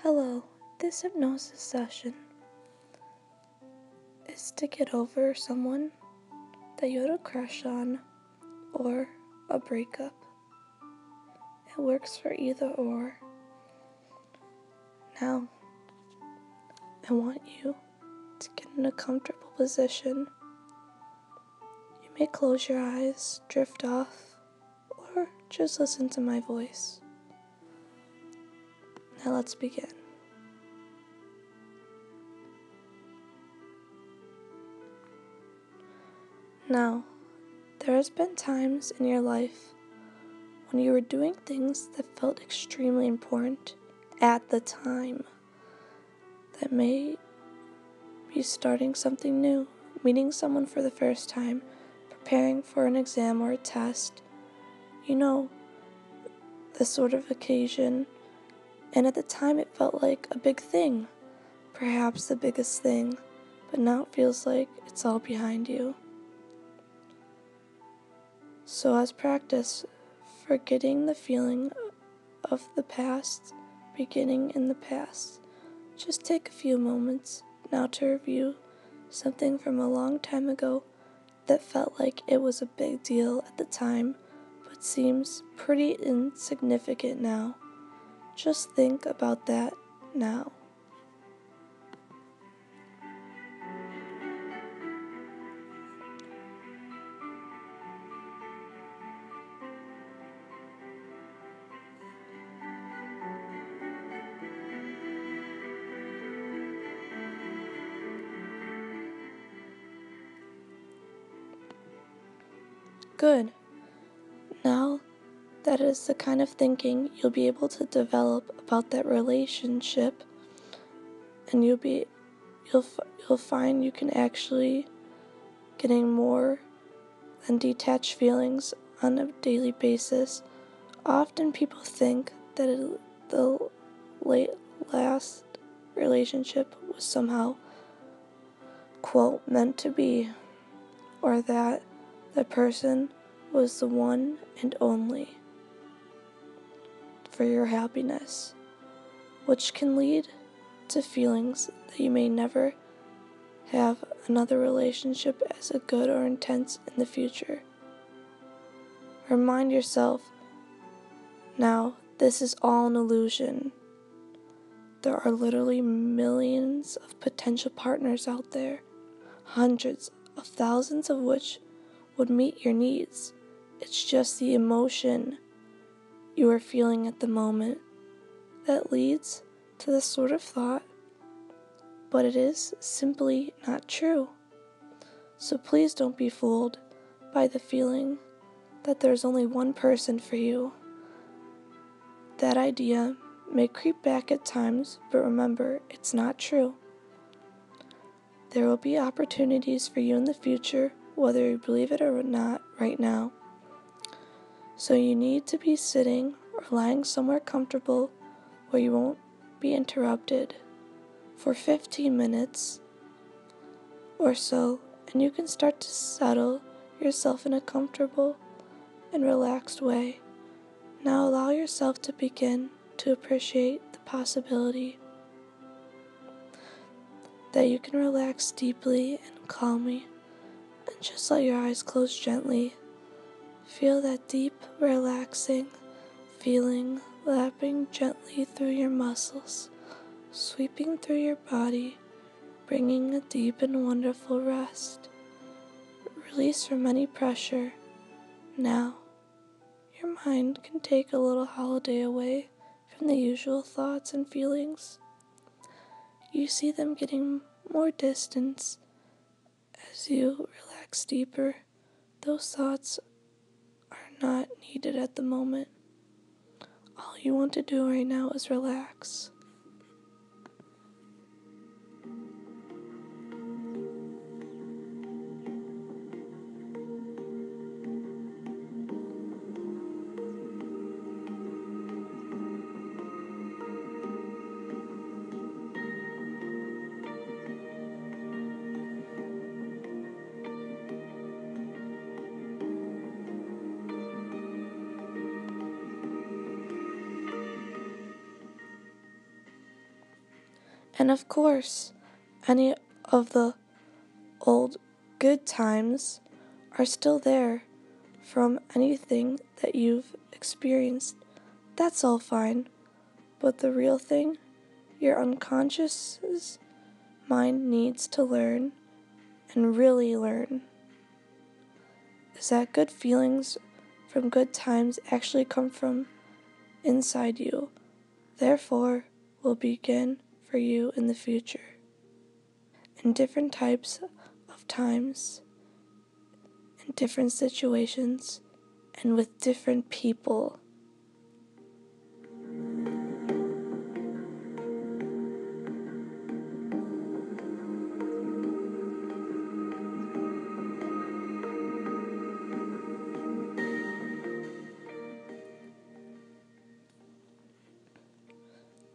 Hello, this hypnosis session is to get over someone that you had a crush on or a breakup. It works for either or. Now, I want you to get in a comfortable position. You may close your eyes, drift off, or just listen to my voice. Now let's begin. Now, there has been times in your life when you were doing things that felt extremely important at the time. That may be starting something new, meeting someone for the first time, preparing for an exam or a test. You know, this sort of occasion. And at the time it felt like a big thing, perhaps the biggest thing, but now it feels like it's all behind you. So as practice, forgetting the feeling of the past, beginning in the past, just take a few moments now to review something from a long time ago that felt like it was a big deal at the time, but seems pretty insignificant now. Just think about that now. Good. Now that is the kind of thinking you'll be able to develop about that relationship, and you'll find you can actually getting more than detached feelings on a daily basis. Often people think that the last relationship was somehow, quote, meant to be, or that the person was the one and only for your happiness, which can lead to feelings that you may never have another relationship as good or intense in the future. Remind yourself now, this is all an illusion. There are literally millions of potential partners out there, hundreds of thousands of which would meet your needs. It's just the emotion you are feeling at the moment that leads to this sort of thought, but it is simply not true. So please don't be fooled by the feeling that there's only one person for you. That idea may creep back at times, but remember, it's not true. There will be opportunities for you in the future, whether you believe it or not right now. So you need to be sitting or lying somewhere comfortable where you won't be interrupted for 15 minutes or so, and you can start to settle yourself in a comfortable and relaxed way. Now allow yourself to begin to appreciate the possibility that you can relax deeply and calmly, and just let your eyes close gently. Feel that deep, relaxing feeling lapping gently through your muscles, sweeping through your body, bringing a deep and wonderful rest. Release from any pressure. Now, your mind can take a little holiday away from the usual thoughts and feelings. You see them getting more distance as you relax deeper. Those thoughts are not needed at the moment. All you want to do right now is relax. And of course, any of the old good times are still there from anything that you've experienced. That's all fine. But the real thing, your unconscious mind needs to learn and really learn is that good feelings from good times actually come from inside you. Therefore, will begin for you in the future. In different types of times, in different situations, and with different people.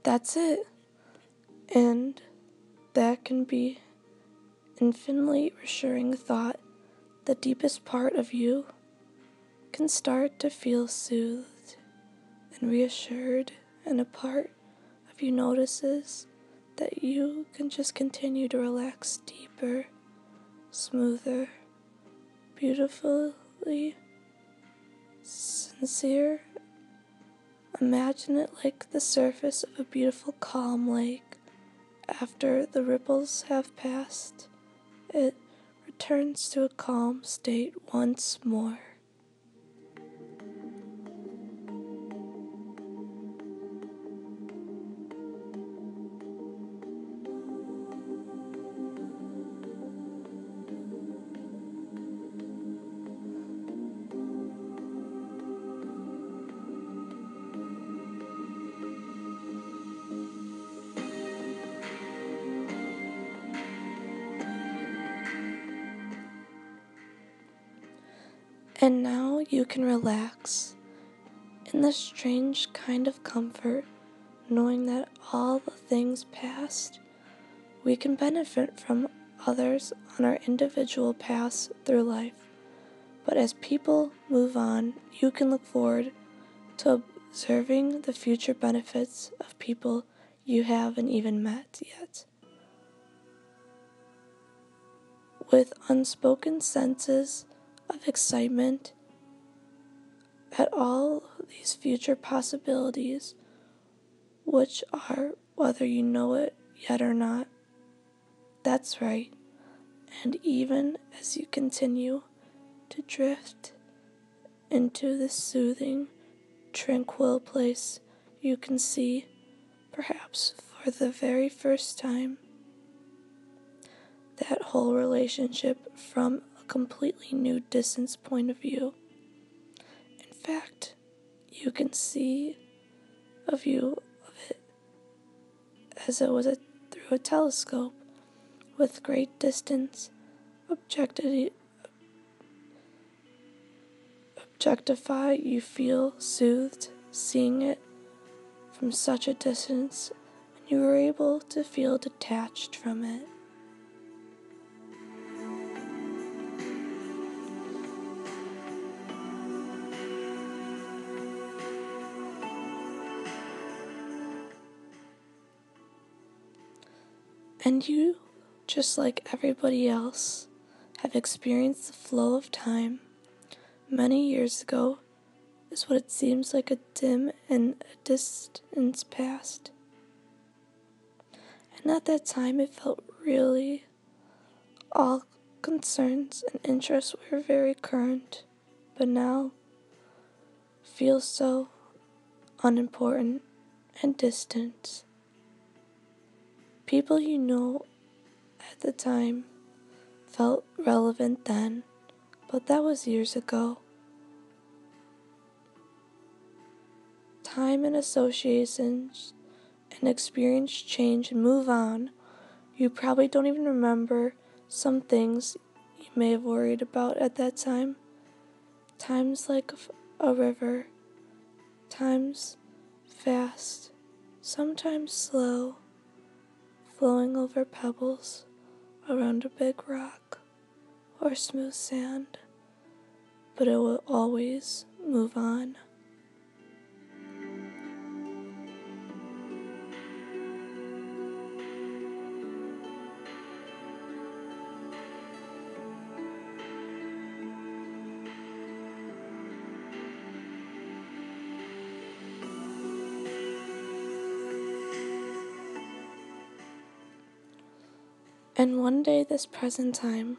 That's it. And that can be infinitely reassuring thought. The deepest part of you can start to feel soothed and reassured, and a part of you notices that you can just continue to relax deeper, smoother, beautifully sincere. Imagine it like the surface of a beautiful calm lake. After the ripples have passed, it returns to a calm state once more. And now you can relax in this strange kind of comfort, knowing that all the things past, we can benefit from others on our individual paths through life. But as people move on, you can look forward to observing the future benefits of people you haven't even met yet. With unspoken senses of excitement at all these future possibilities, which are whether you know it yet or not. That's right. And even as you continue to drift into this soothing, tranquil place, you can see, perhaps for the very first time, that whole relationship from a completely new distance point of view. In fact, you can see a view of it as it was through a telescope with great distance, objectify, you feel soothed seeing it from such a distance, and you are able to feel detached from it. And you, just like everybody else, have experienced the flow of time. Many years ago is what it seems like a dim and a distance past. And at that time it felt really all concerns and interests were very current, but now feels so unimportant and distant. People you know at the time felt relevant then, but that was years ago. Time and associations and experience change and move on. You probably don't even remember some things you may have worried about at that time. Time's like a river, times fast, sometimes slow, flowing over pebbles around a big rock or smooth sand, but it will always move on. And one day this present time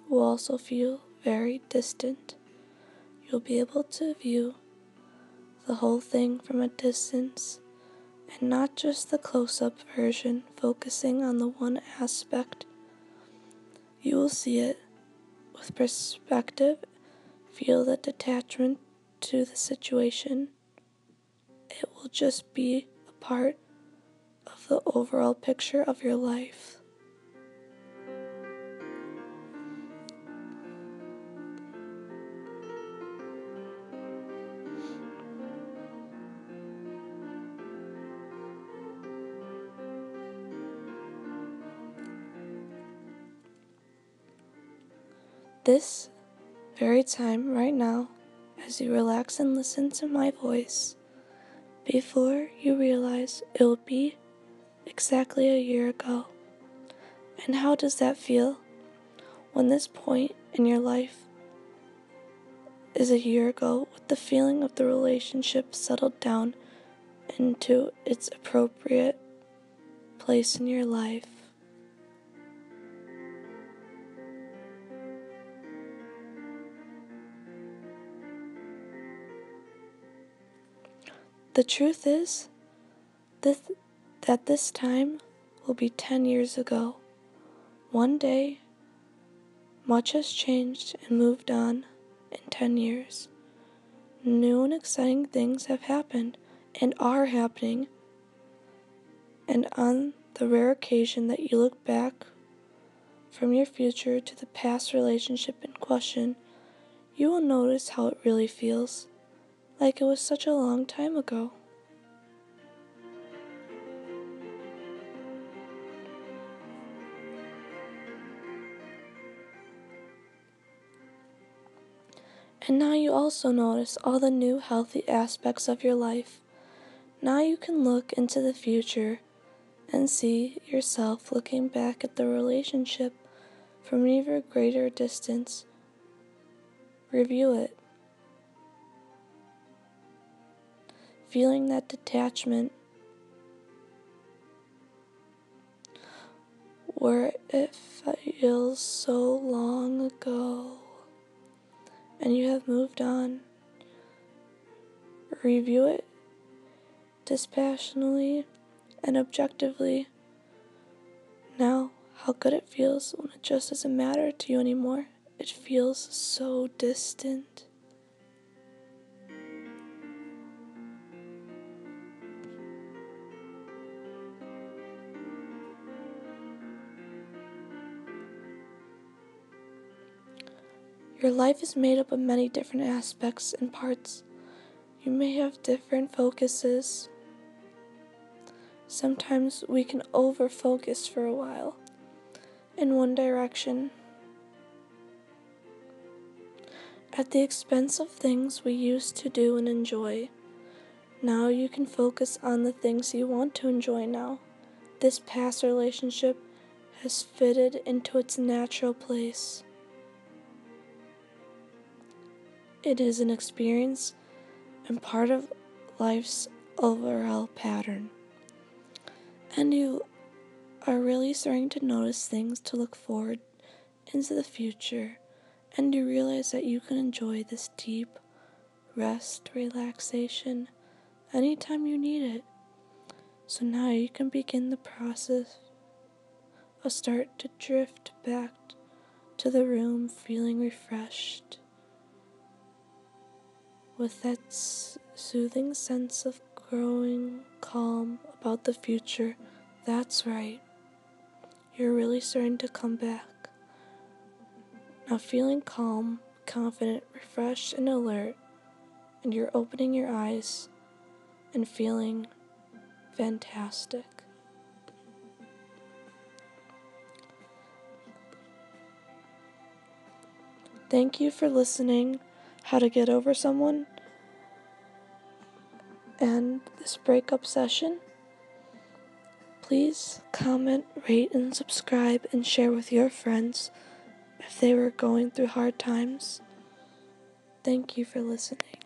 will also feel very distant. You'll be able to view the whole thing from a distance and not just the close-up version focusing on the one aspect. You will see it with perspective, feel the detachment to the situation. It will just be a part of the overall picture of your life. This very time right now, as you relax and listen to my voice, before you realize it will be exactly a year ago. And how does that feel when this point in your life is a year ago, with the feeling of the relationship settled down into its appropriate place in your life? The truth is that this time will be 10 years ago. One day, much has changed and moved on in 10 years. New and exciting things have happened and are happening. And on the rare occasion that you look back from your future to the past relationship in question, you will notice how it really feels, like it was such a long time ago. And now you also notice all the new healthy aspects of your life. Now you can look into the future and see yourself looking back at the relationship from an even greater distance. Review it. Feeling that detachment where it feels so long ago and you have moved on. Review it dispassionately and objectively. Now, how good it feels when it just doesn't matter to you anymore. It feels so distant. Your life is made up of many different aspects and parts. You may have different focuses. Sometimes we can over-focus for a while in one direction, at the expense of things we used to do and enjoy. Now you can focus on the things you want to enjoy now. This past relationship has fitted into its natural place. It is an experience and part of life's overall pattern. And you are really starting to notice things to look forward into the future, and you realize that you can enjoy this deep rest, relaxation, anytime you need it. So now you can begin the process of start to drift back to the room feeling refreshed, with that soothing sense of growing calm about the future. That's right. You're really starting to come back. Now feeling calm, confident, refreshed, and alert, and you're opening your eyes and feeling fantastic. Thank you for listening How to Get Over Someone and this breakup session. Please comment, rate, and subscribe, and share with your friends if they were going through hard times. Thank you for listening.